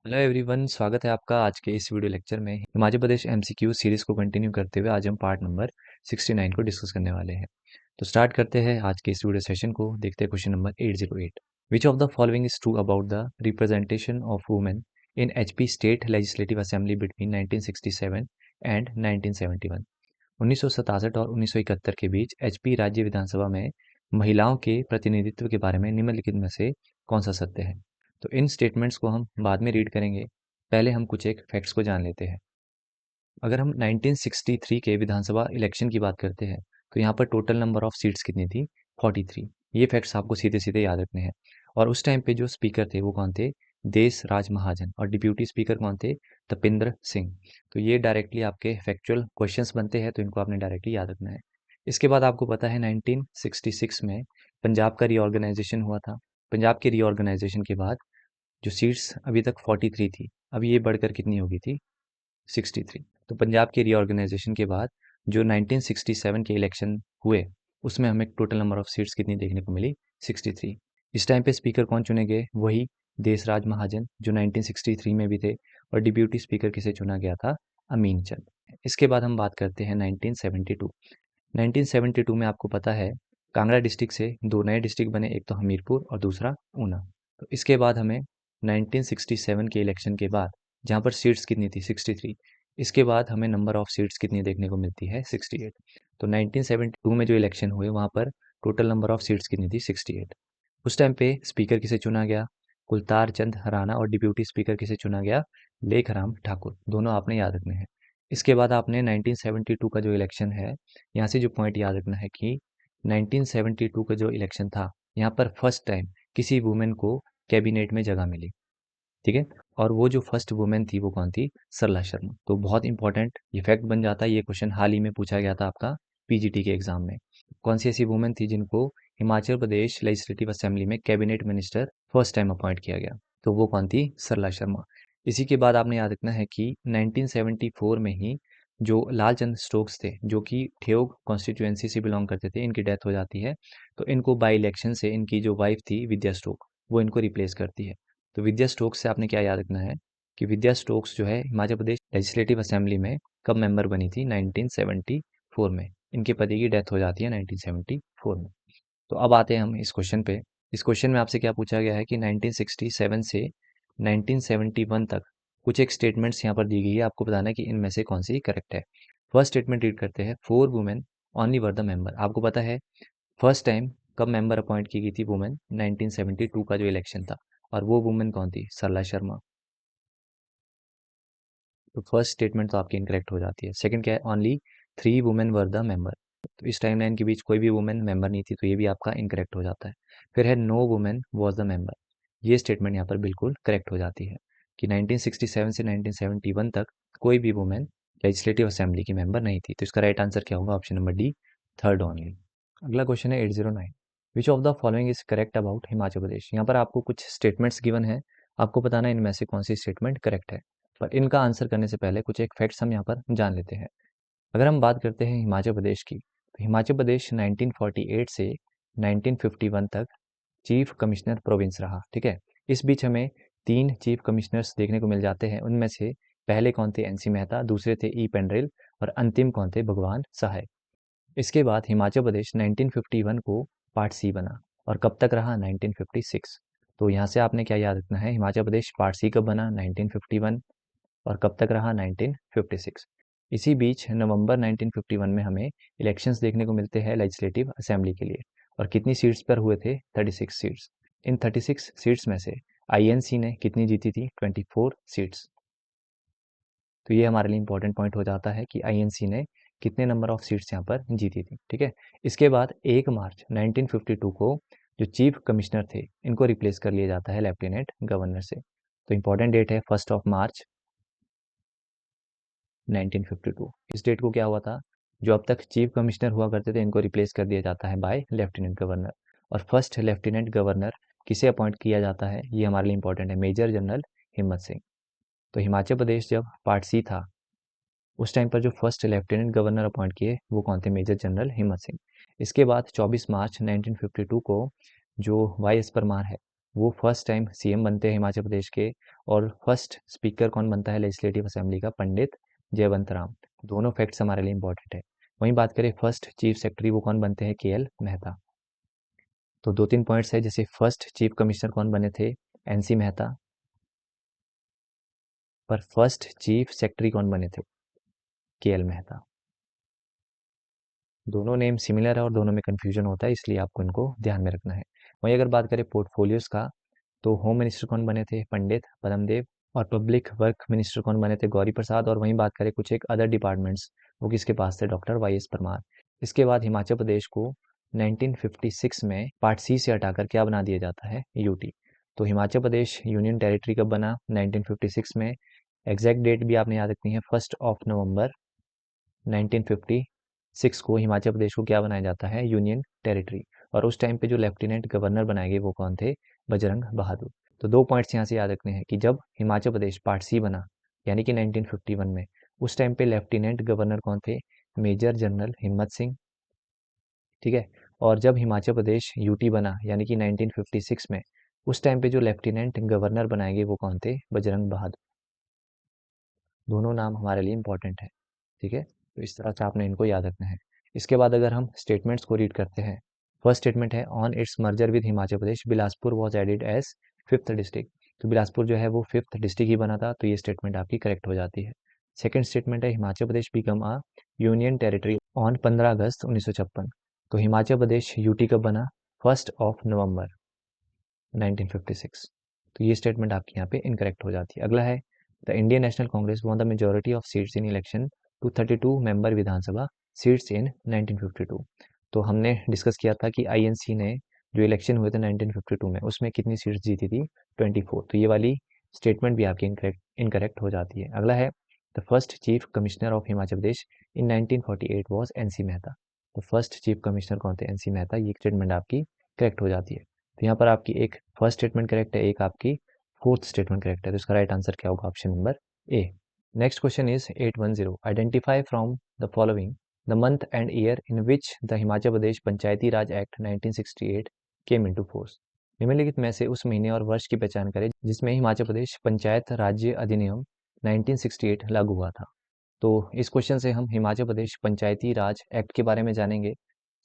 Hello everyone, स्वागत है आपका आज के इस वीडियो लेक्चर में। हिमाचल प्रदेश एमसीक्यू सीरीज को कंटिन्यू करते हुए आज हम पार्ट नंबर 69 को डिस्कस करने वाले हैं। तो स्टार्ट करते हैं आज के इस वीडियो सेशन को। देखते हैं question number 808। Which of the following is true about the representation of women in HP state legislative assembly between 1967 and 1971। 1967 और 1971 के बीच एचपी राज्य विधानसभा में महिलाओं के प्रतिनिधित्व के बारे में निम्नलिखित में से कौन सा सत्य है। तो इन स्टेटमेंट्स को हम बाद में रीड करेंगे, पहले हम कुछ एक फैक्ट्स को जान लेते हैं। अगर हम 1963 के विधानसभा इलेक्शन की बात करते हैं तो यहाँ पर टोटल नंबर ऑफ सीट्स कितनी थी? 43। ये फैक्ट्स आपको सीधे सीधे याद रखने हैं। और उस टाइम पे जो स्पीकर थे वो कौन थे? देश राज महाजन। और डिप्यूटी स्पीकर कौन थे? तपिंदर सिंह। तो ये डायरेक्टली आपके फैक्चुअल क्वेश्चंस बनते हैं, तो इनको आपने डायरेक्टली याद रखना है। इसके बाद आपको पता है 1966 में पंजाब का रीऑर्गेनाइजेशन हुआ था। पंजाब के रीऑर्गेनाइजेशन के बाद जो सीट्स अभी तक 43 थी, अभी ये बढ़कर कितनी हो गई थी? 63। तो पंजाब के रीऑर्गेनाइजेशन के बाद जो 1967 के इलेक्शन हुए उसमें हमें टोटल नंबर ऑफ सीट्स कितनी देखने को मिली? 63। इस टाइम पे स्पीकर कौन चुने गए? वही देशराज महाजन जो 1963 में भी थे। और डिप्यूटी स्पीकर किसे चुना गया था? अमीन चंद। इसके बाद हम बात करते हैं 1972। 1972 में आपको पता है कांगड़ा डिस्ट्रिक्ट से दो नए डिस्ट्रिक्ट बने, एक तो हमीरपुर और दूसरा ऊना। तो इसके बाद हमें 1967 के इलेक्शन के बाद जहाँ पर सीट्स कितनी थी? 63। इसके बाद हमें नंबर ऑफ सीट्स कितनी देखने को मिलती है? 68। तो 1972 में जो इलेक्शन हुए वहाँ पर टोटल नंबर ऑफ सीट्स कितनी थी? 68। उस टाइम पे स्पीकर किसे चुना गया? कुलतार चंद राणा। और डिप्यूटी स्पीकर किसे चुना गया? लेखराम ठाकुर। दोनों आपने याद रखने हैं। इसके बाद आपने 1972 का जो इलेक्शन है, यहाँ से जो पॉइंट याद रखना है कि 1972 का जो इलेक्शन था, यहाँ पर फर्स्ट टाइम किसी वुमेन को कैबिनेट में जगह मिली। ठीक है। और वो जो फर्स्ट वुमेन थी वो कौन थी? सरला शर्मा। तो बहुत इंपॉर्टेंट ये फैक्ट बन जाता है। ये क्वेश्चन हाल ही में पूछा गया था आपका पीजीटी के एग्जाम में। कौन सी ऐसी वुमेन थी जिनको हिमाचल प्रदेश लेजिस्लेटिव असेंबली में cabinet minister first time appoint किया गया? तो वो कौन थी? सरला शर्मा। इसी के बाद आपने याद रखना है कि 1974 में ही जो लालचंद स्टोक्स थे, जो कि ठेयोग कॉन्स्टिट्यूएंसी से बिलोंग करते थे, इनकी डेथ हो जाती है। तो इनको बाई इलेक्शन से इनकी जो वाइफ थी विद्या स्टोक, वो इनको रिप्लेस करती है। तो विद्या स्टोक्स से आपने क्या याद रखना है कि विद्या स्टोक्स जो है हिमाचल प्रदेश लेजिस्लेटिव असेंबली में कब मेंबर बनी थी? 1974 में। इनके पति की डेथ हो जाती है 1974 में। तो अब आते हैं हम इस क्वेश्चन पे। इस क्वेश्चन में आपसे क्या पूछा गया है कि 1967 से 1971 तक कुछ एक स्टेटमेंट्स यहाँ पर दी गई है, आपको बताना है कि इनमें से कौन सी करेक्ट है। फर्स्ट स्टेटमेंट रीड करते हैं। 4 women only were the member. आपको पता है फर्स्ट टाइम कब मेंबर अपॉइंट की गई थी वुमेन? 1972 का जो इलेक्शन था। और वो वुमेन कौन थी? सरला शर्मा। तो फर्स्ट स्टेटमेंट तो आपकी इनकरेक्ट हो जाती है। सेकंड क्या है? Only 3 women were the member. तो इस टाइमलाइन के बीच कोई भी वुमेन मेंबर नहीं थी, तो ये भी आपका इनकरेक्ट हो जाता है। फिर है no women was the member. ये स्टेटमेंट यहाँ पर बिल्कुल करेक्ट हो जाती है कि 1967 से 1971 तक कोई भी वुमेन लेजिस्लेटिव असेंबली की मेंबर नहीं थी। तो इसका राइट आंसर क्या होगा? Option number D, third only. अगला क्वेश्चन है 809। Which of the following is correct about Himachal Pradesh. यहाँ पर आपको कुछ स्टेटमेंट्स गिवन है, आपको बताना है इनमें से कौन सी स्टेटमेंट करेक्ट है। पर इनका आंसर करने से पहले कुछ एक फैक्ट्स हम यहाँ पर जान लेते हैं। अगर हम बात करते हैं हिमाचल प्रदेश की, तो हिमाचल प्रदेश 1948 से 1951 तक चीफ कमिश्नर प्रोविंस रहा। ठीक है। इस बीच हमें 3 चीफ कमिश्नर्स देखने को मिल जाते हैं। उनमें से पहले कौन थे? एनसी मेहता। दूसरे थे ई पेंड्रिल। और अंतिम कौन थे? भगवान सहाय। इसके बाद हिमाचल प्रदेश 1951 को पार्ट सी बना। और कब तक रहा? 1956। तो यहाँ से आपने क्या याद रखना है? हिमाचल प्रदेश पार्ट सी कब बना? 1951। और कब तक रहा? 1956। इसी बीच नवंबर 1951 में हमें इलेक्शंस देखने को मिलते हैं लेजिस्लेटिव असेंबली के लिए। और कितनी सीट्स पर हुए थे? 36 सीट्स। इन 36 सीट्स में से आईएनसी ने कितनी जीती थी? 24 सीट्स। तो ये हमारे लिए इंपॉर्टेंट पॉइंट हो जाता है कि आईएनसी ने कितने नंबर ऑफ सीट्स यहाँ पर जीती थी। ठीक है। इसके बाद 1 मार्च 1952 को जो चीफ कमिश्नर थे इनको रिप्लेस कर लिया जाता है लेफ्टिनेंट गवर्नर से। तो इंपॉर्टेंट डेट है 1 मार्च 1952। इस डेट को क्या हुआ था? जो अब तक चीफ कमिश्नर हुआ करते थे इनको रिप्लेस कर दिया जाता है बाय लेफ्टिनेंट गवर्नर। और फर्स्ट लेफ्टिनेंट गवर्नर किसे अपॉइंट किया जाता है? ये हमारे लिए इंपॉर्टेंट है, मेजर जनरल हिम्मत सिंह। तो हिमाचल प्रदेश जब पार्ट सी था उस टाइम पर जो फर्स्ट लेफ्टिनेंट गवर्नर अपॉइंट किए वो कौन थे? मेजर जनरल हिम्मत सिंह। इसके बाद 24 मार्च 1952 को जो वाई एस परमार है वो फर्स्ट टाइम सीएम बनते हैं हिमाचल प्रदेश के। और फर्स्ट स्पीकर कौन बनता है लेजिस्लेटिव असेंबली का? पंडित जयवंत राम। दोनों फैक्ट्स हमारे लिए इंपॉर्टेंट है। वहीं बात करें फर्स्ट चीफ सेक्रेटरी, वो कौन बनते हैं? KL मेहता। तो 2-3 पॉइंट्स है, जैसे फर्स्ट चीफ कमिश्नर कौन बने थे? NC मेहता। पर फर्स्ट चीफ सेक्रेटरी कौन बने थे? KL मेहता। दोनों नेम सिमिलर है और दोनों में कन्फ्यूजन होता है, इसलिए आपको इनको ध्यान में रखना है। वहीं अगर बात करें पोर्टफोलियोज का, तो होम मिनिस्टर कौन बने थे? पंडित पद्मदेव। और पब्लिक वर्क मिनिस्टर कौन बने थे? गौरी प्रसाद। और वहीं बात करें कुछ एक अदर डिपार्टमेंट्स, वो किसके पास थे? Doctor YS Parmar. इसके बाद हिमाचल प्रदेश को 1956 में पार्ट सी से हटाकर क्या बना दिया जाता है? UT। तो हिमाचल प्रदेश यूनियन टेरिटरी कब बना? 1956 में। एग्जैक्ट डेट भी आपने याद रखनी है, 1 नवंबर 1956 को हिमाचल प्रदेश को क्या बनाया जाता है? Union territory. और उस टाइम पे जो लेफ्टिनेंट गवर्नर बनाए गए वो कौन थे? बजरंग बहादुर। तो 2 पॉइंट्स यहाँ से याद रखने हैं कि जब हिमाचल प्रदेश पार्ट सी बना, यानी कि 1951 में, उस टाइम पे लेफ्टिनेंट गवर्नर कौन थे? मेजर जनरल हिम्मत सिंह। ठीक है। और जब हिमाचल प्रदेश UT बना, यानी कि 1956 में, उस टाइम पे जो लेफ्टिनेंट गवर्नर बनाए गए वो कौन थे? बजरंग बहादुर। दोनों नाम हमारे लिए इंपॉर्टेंट है। ठीक है, तो इस तरह से आपने इनको याद रखना है। इसके बाद अगर हम स्टेटमेंट्स को रीड करते हैं, फर्स्ट स्टेटमेंट है on its merger with Himachal Pradesh Bilaspur was added as fifth district. तो बिलासपुर जो है वो फिफ्थ डिस्ट्रिक्ट ही बना था, तो ये स्टेटमेंट आपकी करेक्ट हो जाती है। सेकेंड स्टेटमेंट है Himachal Pradesh become a union territory on 15 अगस्त 1956। तो हिमाचल प्रदेश UT कब बना? 1 नवंबर 1956। तो ये स्टेटमेंट आपकी यहाँ पे इनकरेक्ट हो जाती है। अगला है the Indian National Congress won the majority of seats in election to 32 member Vidhan Sabha seats in 1952। तो हमने डिस्कस किया था कि INC ने जो इलेक्शन हुए थे 1952 में, उसमें कितनी सीट्स जीती थी? 24। तो ये वाली स्टेटमेंट भी आपकी इनकरेक्ट हो जाती है। अगला है the first chief commissioner of Himachal Pradesh in 1948 was NC Mehta. तो फर्स्ट चीफ कमिश्नर कौन थे? NC मेहता। ये स्टेटमेंट आपकी करेक्ट हो जाती है। तो यहाँ पर आपकी एक फर्स्ट स्टेटमेंट करेक्ट है, एक आपकी फोर्थ स्टेटमेंट करेक्ट है। तो इसका राइट आंसर क्या होगा? Option number A। Next question is 810 identify from the following the month and year in which the Himachal Pradesh Panchayati Raj act 1968 came into force. निम्नलिखित में से उस महीने और वर्ष की पहचान करें जिसमें हिमाचल प्रदेश पंचायत राज्य अधिनियम 1968 लागू हुआ था। तो इस क्वेश्चन से हम हिमाचल प्रदेश पंचायती राज एक्ट के बारे में जानेंगे।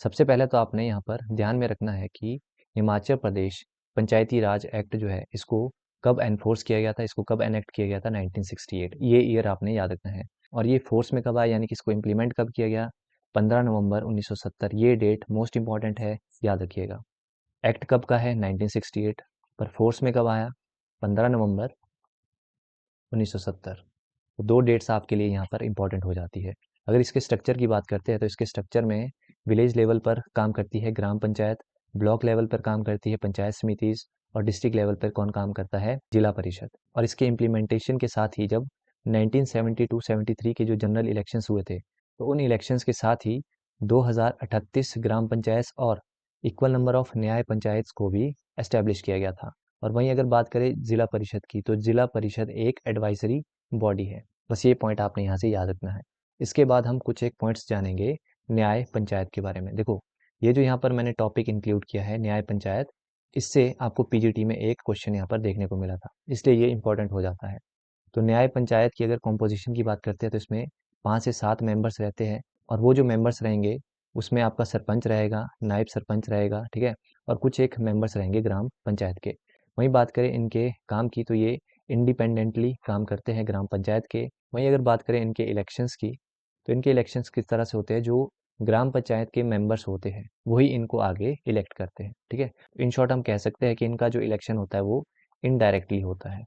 सबसे पहले तो आपने यहाँ पर ध्यान में रखना है कि हिमाचल प्रदेश पंचायती राज एक्ट जो है, इसको कब एनफोर्स किया गया था, इसको कब एनेक्ट किया गया था? 1968। ये ईयर आपने याद रखना है। और ये फोर्स में कब आया, यानी कि इसको इम्प्लीमेंट कब किया गया? 15 नवंबर 1970। ये डेट मोस्ट इंपॉर्टेंट है, याद रखिएगा। एक्ट कब का है? 1968। पर फोर्स में कब आया? 15 नवंबर 1970। तो 2 डेट्स आपके लिए यहाँ पर इंपॉर्टेंट हो जाती है। अगर इसके स्ट्रक्चर की बात करते हैं तो इसके स्ट्रक्चर में विलेज लेवल पर काम करती है ग्राम पंचायत, ब्लॉक लेवल पर काम करती है पंचायत समितिज, और डिस्ट्रिक्ट लेवल पर कौन काम करता है? जिला परिषद। और इसके इम्प्लीमेंटेशन के साथ ही जब 1972-73 के जो जनरल इलेक्शंस हुए थे, तो उन इलेक्शंस के साथ ही 2038 ग्राम पंचायत और इक्वल नंबर ऑफ न्याय पंचायत को भी एस्टेब्लिश किया गया था। और वहीं अगर बात करें जिला परिषद की, तो जिला परिषद एक एडवाइजरी बॉडी है। बस ये पॉइंट आपने यहाँ से याद रखना है। इसके बाद हम कुछ एक पॉइंट्स जानेंगे न्याय पंचायत के बारे में। देखो, ये जो यहाँ पर मैंने टॉपिक इंक्लूड किया है न्याय पंचायत, इससे आपको PGT में एक क्वेश्चन यहाँ पर देखने को मिला था, इसलिए ये इंपॉर्टेंट हो जाता है। तो न्याय पंचायत की अगर कॉम्पोजिशन की बात करते हैं तो इसमें 5 से 7 मेंबर्स रहते हैं। और वो जो मेंबर्स रहेंगे उसमें आपका सरपंच रहेगा, नायब सरपंच रहेगा, ठीक है, और कुछ एक मेंबर्स रहेंगे ग्राम पंचायत के। वहीं बात करें इनके काम की, तो ये इंडिपेंडेंटली काम करते हैं ग्राम पंचायत के। वहीं अगर बात करें इनके इलेक्शंस की, तो इनके इलेक्शंस किस तरह से होते हैं? जो ग्राम पंचायत के मेंबर्स होते हैं वही इनको आगे इलेक्ट करते हैं। ठीक है, इन शॉर्ट हम कह सकते हैं कि इनका जो इलेक्शन होता है वो इनडायरेक्टली होता है।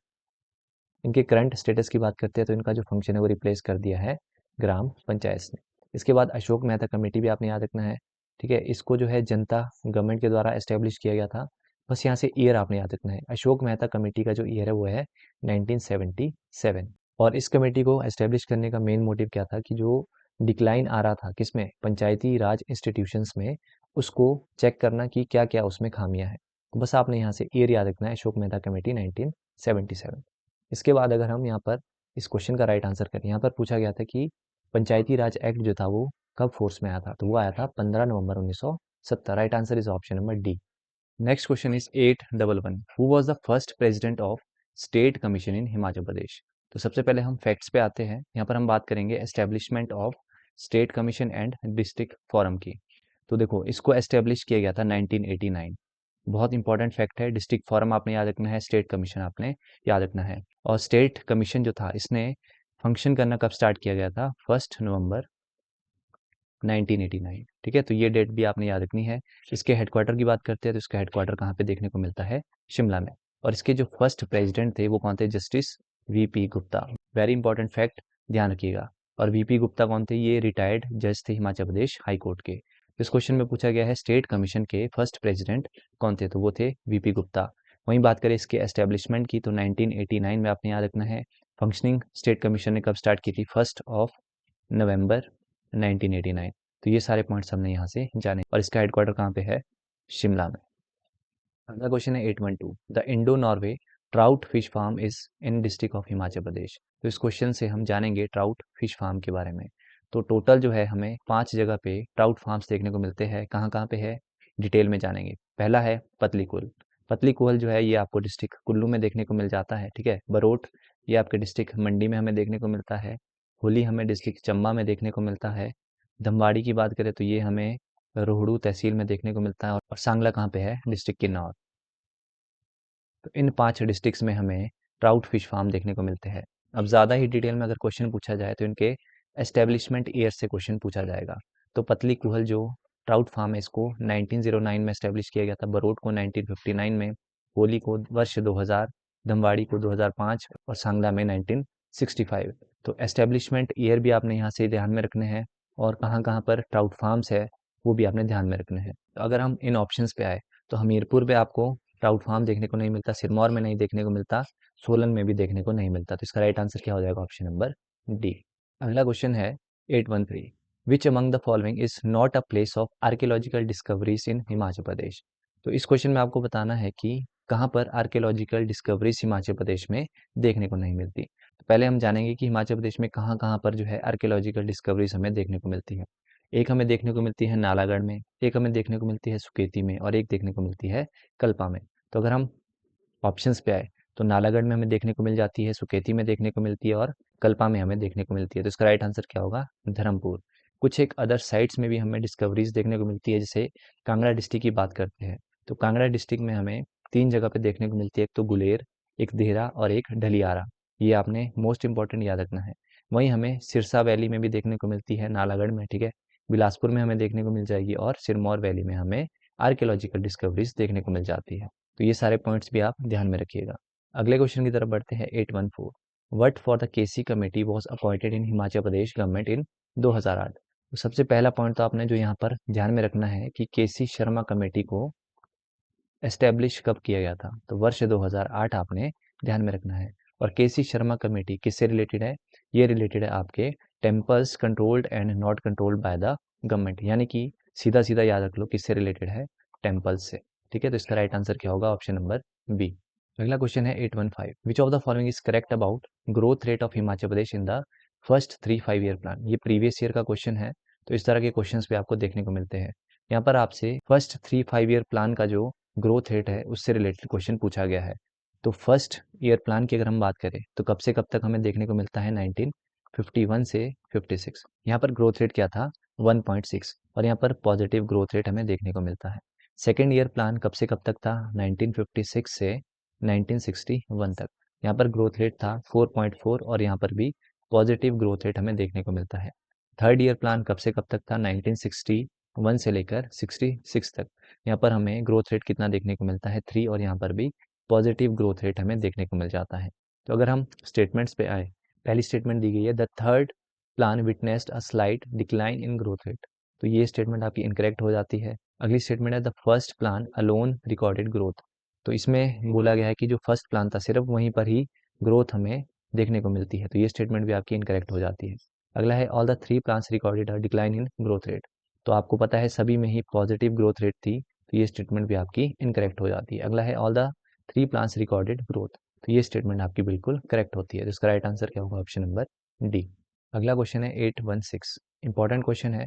इनके करंट स्टेटस की बात करते हैं तो इनका जो फंक्शन है वो रिप्लेस कर दिया है ग्राम पंचायत ने। इसके बाद अशोक मेहता कमेटी भी आपने याद रखना है। ठीक है, इसको जो है जनता गवर्नमेंट के द्वारा एस्टेब्लिश किया गया था। बस यहाँ से ईयर आपने याद रखना है। अशोक मेहता कमेटी का जो ईयर है वो है 1977। और इस कमेटी को एस्टेब्लिश करने का मेन मोटिव क्या था कि जो डिक्लाइन आ रहा था किसमें? पंचायती राज इंस्टीट्यूशंस में, उसको चेक करना कि क्या क्या उसमें खामियां हैं। तो बस आपने यहाँ से ईयर याद रखना है, अशोक मेहता कमेटी 1977। इसके बाद अगर हम यहाँ पर इस क्वेश्चन का राइट आंसर करें, यहाँ पर पूछा गया था कि पंचायती राज एक्ट जो था वो कब फोर्स में आया था? तो वो आया था 15 नवंबर 1970। Right answer is option number D। Next question is 811 who was the first president of state commission in Himachal Pradesh. तो सबसे पहले हम फैक्ट्स पे आते हैं। यहाँ पर हम बात करेंगे establishment of state commission and district forum की। तो देखो, इसको एस्टेब्लिश किया गया था 1989। बहुत इंपॉर्टेंट फैक्ट है। डिस्ट्रिक्ट फोरम आपने याद रखना है, स्टेट कमीशन आपने याद रखना है। और स्टेट कमीशन जो था, इसने फंक्शन करना कब स्टार्ट किया गया था? 1 नवंबर 1989। ठीक है, तो ये डेट भी आपने याद रखनी है। इसके हेडक्वार्टर की बात करते हैं तो इसका हेडक्वार्टर कहाँ पे देखने को मिलता है? शिमला में। और इसके जो फर्स्ट प्रेसिडेंट थे वो कौन थे? Justice VP Gupta. Very important fact, ध्यान रखिएगा। और वीपी गुप्ता कौन थे? ये रिटायर्ड जज थे हिमाचल प्रदेश हाई कोर्ट के। इस क्वेश्चन में पूछा गया है स्टेट कमीशन के फर्स्ट प्रेसिडेंट कौन थे, तो वो थे वीपी गुप्ता। वहीं बात करें इसके एस्टेब्लिशमेंट की तो 1989 में आपने याद रखना है। फंक्शनिंग स्टेट कमीशन ने कब स्टार्ट की थी? 1 नवंबर 1989। तो ये सारे पॉइंट्स हमने यहाँ से जाने। और इसका हेडक्वार्टर कहाँ पे है? शिमला में। अगला क्वेश्चन है 812, the Indo Norway trout fish farm is in district of Himachal Pradesh. तो इस क्वेश्चन से हम जानेंगे ट्राउट फिश फार्म के बारे में। तो टोटल जो है हमें 5 जगह पे ट्राउट फार्म्स देखने को मिलते हैं। कहाँ कहाँ पे है, डिटेल में जानेंगे। पहला है पतली कुल। पतली कुहल जो है ये आपको डिस्ट्रिक्ट कुल्लू में देखने को मिल जाता है। ठीक है, बरोट ये आपके डिस्ट्रिक्ट मंडी में हमें देखने को मिलता है। होली हमें डिस्ट्रिक्ट चंबा में देखने को मिलता है। धनबाड़ी की बात करें तो ये हमें रोहड़ू तहसील में देखने को मिलता है। और सांगला कहाँ पे है? डिस्ट्रिक्ट किन्नौर। तो इन 5 डिस्ट्रिक्ट्स में हमें ट्राउट फिश फार्म देखने को मिलते हैं। अब ज़्यादा ही डिटेल में अगर क्वेश्चन पूछा जाए तो इनके एस्टेब्लिशमेंट ईयर से क्वेश्चन पूछा जाएगा। तो पतली कुहल जो ट्राउट फार्म है इसको 1909 में एस्टेब्लिश किया गया था, बरोट को 1959 में, होली को वर्ष 2000, धनबाड़ी को 2005 और सांगला में 1965। तो एस्टेब्लिशमेंट ईयर भी आपने यहाँ से ध्यान में रखने हैं और कहाँ कहाँ पर ट्राउट फार्म्स है वो भी आपने ध्यान में रखने हैं। तो अगर हम इन ऑप्शंस पे आए तो हमीरपुर पे आपको ट्राउट फार्म देखने को नहीं मिलता, सिरमौर में नहीं देखने को मिलता, सोलन में भी देखने को नहीं मिलता। तो इसका राइट आंसर क्या हो जाएगा? Option number D. अगला क्वेश्चन है 813, which among the following is not a place of archaeological discoveries in Himachal Pradesh. तो इस क्वेश्चन में आपको बताना है कि कहाँ पर आर्कियोलॉजिकल डिस्कवरीज हिमाचल प्रदेश में देखने को नहीं मिलती। तो पहले हम जानेंगे कि हिमाचल प्रदेश में कहाँ कहाँ पर जो है आर्कियोलॉजिकल डिस्कवरीज हमें देखने को मिलती है। एक हमें देखने को मिलती है नालागढ़ में, एक हमें देखने को मिलती है सुकेती में और एक देखने को मिलती है कल्पा में। तो अगर हम ऑप्शंस पे आए तो नालागढ़ में हमें देखने को मिल जाती है, सुकेती में देखने को मिलती है और कल्पा में हमें देखने को मिलती है। तो इसका राइट आंसर क्या होगा? धर्मपुर। कुछ एक अदर साइट्स में भी हमें डिस्कवरीज देखने को मिलती है, जैसे कांगड़ा डिस्ट्रिक्ट की बात करते हैं तो कांगड़ा डिस्ट्रिक्ट में हमें 3 जगह पे देखने को मिलती है, एक तो गुलेर, एक देहरा और एक ढलियारा। ये आपने मोस्ट इंपॉर्टेंट याद रखना है। वहीं हमें सिरसा वैली में भी देखने को मिलती है नालागढ़ में। ठीक है, बिलासपुर में हमें देखने को मिल जाएगी और सिरमौर वैली में हमें आर्कियोलॉजिकल डिस्कवरीज देखने को मिल जाती है। तो ये सारे पॉइंट्स भी आप ध्यान में रखिएगा। अगले क्वेश्चन की तरफ बढ़ते हैं 814, what for the KC committee was appointed in Himachal Pradesh government in 2008। तो सबसे पहला पॉइंट तो आपने जो यहाँ पर ध्यान में रखना है कि केसी शर्मा कमेटी को एस्टेब्लिश कब किया गया था, तो वर्ष 2008 आपने ध्यान में रखना है। और केसी शर्मा कमेटी किससे रिलेटेड है? ये रिलेटेड है आपके temples controlled and not controlled by the government, यानी कि सीधा सीधा याद रख लो किससे रिलेटेड है? टेम्पल्स से। ठीक है, तो इसका राइट आंसर क्या होगा? Option number B. अगला क्वेश्चन है 815, which of the following is correct about growth rate of Himachal Pradesh in the first 3 5 year plan. ये प्रीवियस ईयर का क्वेश्चन है, तो इस तरह के क्वेश्चन भी आपको देखने को मिलते हैं। यहाँ पर आपसे फर्स्ट 3 5 ईयर प्लान का जो ग्रोथ रेट है उससे रिलेटेड क्वेश्चन पूछा गया है। तो फर्स्ट ईयर प्लान की अगर हम बात करें तो कब से कब तक हमें देखने को मिलता है? 1951 से 56। यहाँ पर ग्रोथ रेट क्या था? 1.6। और यहाँ पर पॉजिटिव ग्रोथ रेट हमें देखने को मिलता है। सेकेंड ईयर प्लान कब से कब तक था? 1956 से 1961 तक। यहाँ पर ग्रोथ रेट था 4.4 और यहाँ पर भी पॉजिटिव ग्रोथ रेट हमें देखने को मिलता है। थर्ड ईयर प्लान कब से कब तक था? 1961 से लेकर 66 तक। यहाँ पर हमें ग्रोथ रेट कितना देखने को मिलता है? 3 और यहाँ पर भी पॉजिटिव ग्रोथ रेट हमें देखने को मिल जाता है। तो अगर हम स्टेटमेंट्स पे आए, पहली स्टेटमेंट दी गई है the third plan witnessed a slight decline in growth rate. तो ये स्टेटमेंट आपकी इनकरेक्ट हो जाती है। अगली स्टेटमेंट है the first plan alone recorded growth. तो इसमें बोला गया है कि जो फर्स्ट प्लान था सिर्फ वहीं पर ही ग्रोथ हमें देखने को मिलती है, तो ये स्टेटमेंट भी आपकी इनकरेक्ट हो जाती है। अगला है all the 3 plans recorded a decline in growth rate. तो आपको पता है सभी में ही पॉजिटिव ग्रोथ रेट थी, तो ये स्टेटमेंट भी आपकी इनकरेक्ट हो जाती है। अगला है all the 3 plans recorded growth. तो ये स्टेटमेंट आपकी बिल्कुल करेक्ट होती है। तो इसका राइट आंसर क्या होगा? Option number D. अगला क्वेश्चन है 816, इंपॉर्टेंट क्वेश्चन है,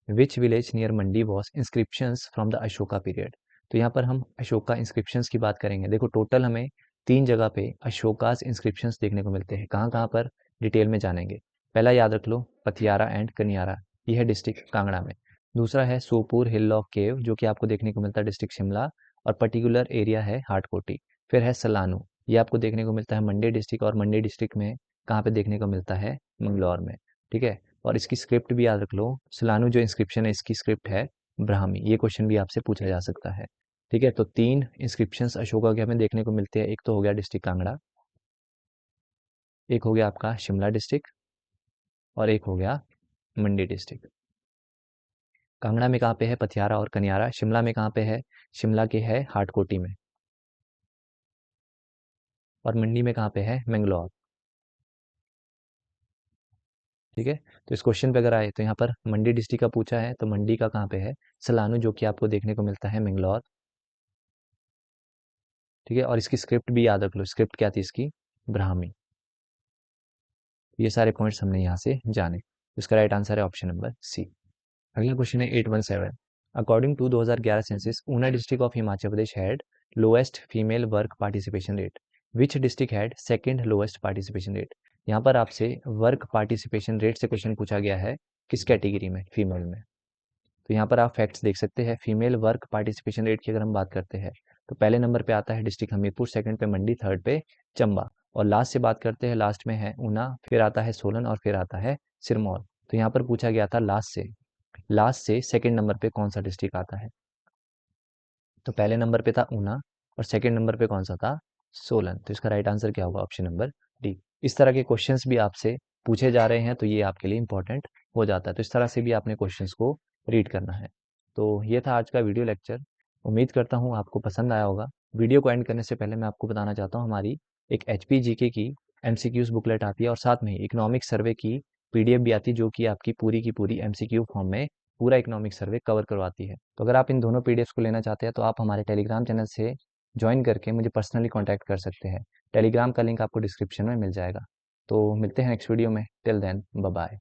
which village near Mandi was inscriptions from the Ashoka period. तो यहाँ पर हम अशोका इंस्क्रिप्शंस की बात करेंगे। देखो टोटल हमें 3 जगह पे अशोकास इंस्क्रिप्शंस देखने को मिलते हैं। कहाँ कहाँ पर, डिटेल में जानेंगे। पहला याद रख लो, पथियारा एंड कनियारा, ये है डिस्ट्रिक्ट कांगड़ा में। दूसरा है सोपूर हिल लॉक केव, जो कि आपको देखने को मिलता है डिस्ट्रिक्ट शिमला, और पर्टिकुलर एरिया है हाटकोटी। फिर है सलानू, ये आपको देखने को मिलता है मंडी डिस्ट्रिक्ट, और मंडी डिस्ट्रिक्ट में कहाँ पे देखने को मिलता है, मंगलौर में। ठीक है, और इसकी स्क्रिप्ट भी याद रख लो, सलानू जो इंस्क्रिप्शन है इसकी स्क्रिप्ट है ब्राह्मी। ये क्वेश्चन भी आपसे पूछा जा सकता है। ठीक है, तो 3 इंस्क्रिप्शंस अशोका के हमें देखने को मिलते हैं। एक तो हो गया डिस्ट्रिक्ट कांगड़ा, एक हो गया आपका शिमला डिस्ट्रिक्ट, और एक हो गया मंडी डिस्ट्रिक्ट। कांगड़ा में कहाँ पे है, पथियारा और कनियारा। शिमला में कहाँ पे है, शिमला के है हाटकोटी में। और मंडी में कहाँ पे है, मैंगलोर। ठीक है, तो इस क्वेश्चन पे अगर आए तो यहाँ पर मंडी डिस्ट्रिक्ट का पूछा है, तो मंडी का कहाँ पे है, सलानू, जो कि आपको देखने को मिलता है मैंगलोर। ठीक है, और इसकी स्क्रिप्ट भी याद रख लो, स्क्रिप्ट क्या थी इसकी, ब्राह्मी। ये सारे पॉइंट्स हमने यहाँ से जाने। इसका राइट आंसर है ऑप्शन नंबर सी। अगला क्वेश्चन है 817। According to 2011 census, Una district of Himachal Pradesh had lowest female work participation rate. Which district had second lowest participation rate. यहाँ पर आपसे वर्क पार्टिसिपेशन रेट से क्वेश्चन पूछा गया है, किस कैटेगरी में, फीमेल में। तो यहाँ पर आप फैक्ट्स देख सकते हैं। फीमेल वर्क पार्टिसिपेशन रेट की अगर हम बात करते हैं, तो पहले नंबर पे आता है डिस्ट्रिक्ट हमीरपुर, सेकंड पे मंडी, थर्ड पे चंबा, और लास्ट से बात करते हैं, लास्ट में है ऊना, फिर आता है सोलन, और फिर आता है सिरमौर। तो यहाँ पर पूछा गया था लास्ट से सेकंड नंबर पे कौन सा डिस्ट्रिक्ट आता है। तो पहले नंबर पे था ऊना, और सेकंड नंबर पे कौन सा था, सोलन। तो इसका राइट आंसर क्या होगा, ऑप्शन नंबर डी। इस तरह के क्वेश्चंस भी आपसे पूछे जा रहे हैं, तो ये आपके लिए इंपॉर्टेंट हो जाता है। तो इस तरह से भी आपने क्वेश्चंस को रीड करना है। तो ये था आज का वीडियो लेक्चर। उम्मीद करता हूँ आपको पसंद आया होगा। वीडियो को एंड करने से पहले मैं आपको बताना चाहता हूँ, हमारी एक एचपी जीके की एमसीक्यूज बुकलेट आती है, और साथ में इकोनॉमिक सर्वे की पीडीएफ भी आती है, जो कि आपकी पूरी की पूरी एमसीक्यू फॉर्म में पूरा इकोनॉमिक सर्वे कवर करवाती है। तो अगर आप इन दोनों पीडीएफ्स को लेना चाहते हैं, तो आप हमारे टेलीग्राम चैनल से ज्वाइन करके मुझे पर्सनली कॉन्टैक्ट कर सकते हैं। टेलीग्राम का लिंक आपको डिस्क्रिप्शन में मिल जाएगा। तो मिलते हैं नेक्स्ट वीडियो में। Till then, bye bye.